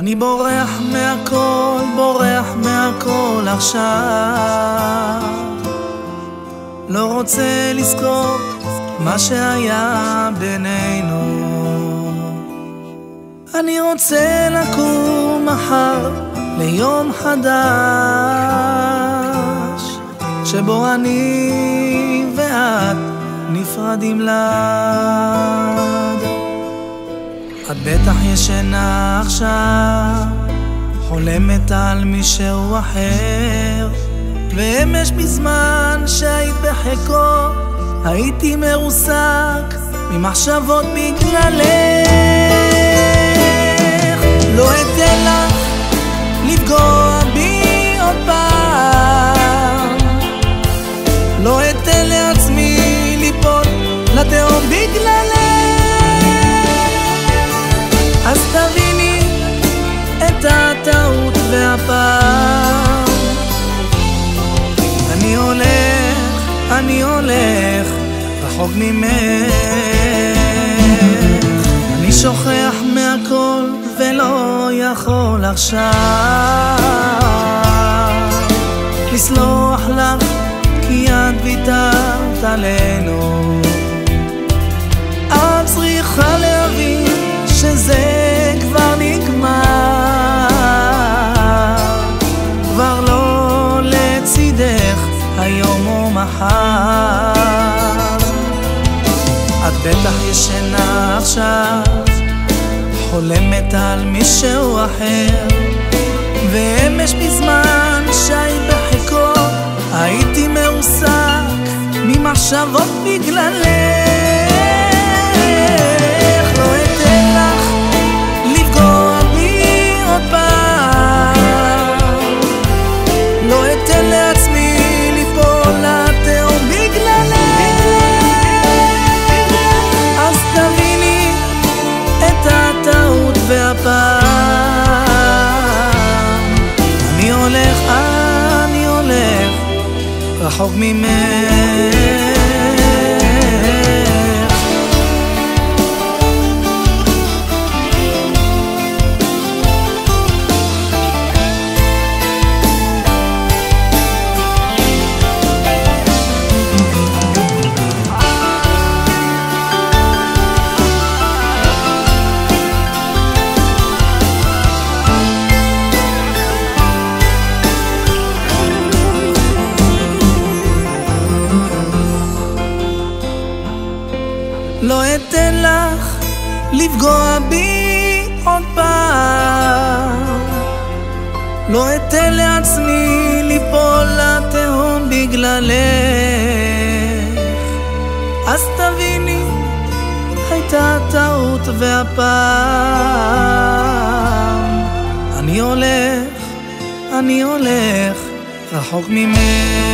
אני בורח מהכל עכשיו. לא רוצה לזכור מה שהיה בינינו. אני רוצה לקום מחר ליום חדש, שבו אני ואת נפרדים לעד. את בטח ישנה עכשיו, חולמת על מישהו אחר, ואמש בזמן שהיית בחיקו הייתי מרוסק ממחשבות בגללך. לא אתן לך לפגוע בי עוד פעם, לא אתן לעצמי ליפול לתהום בגללך. אז תביני את הטעות והפעם. אני הולך רחוק ממך. אני שוכח מהכל ולא יכול עכשיו לסלוח לך, כי את ויתרת עלינו. את צריכה להבין שזה כבר נגמר, כבר לא לצידך היום או מחר. את בטח ישנה עכשיו, חולמת על מישהו אחר, ואמש בזמן שהיית בחיקו הייתי מרוסק ממחשבות בגללך. לא אתן לך לפגוע בי עוד פעם, לא אתן לעצמי ליפול לתהום בגללך. אז תביני את הטעות והפעם. אני הולך רחוק ממך. לא אתן לך לפגוע בי עוד פעם, לא אתן לעצמי ליפול לתהום בגללך. אז תביני, הייתה טעות והפעם. אני הולך רחוק ממך.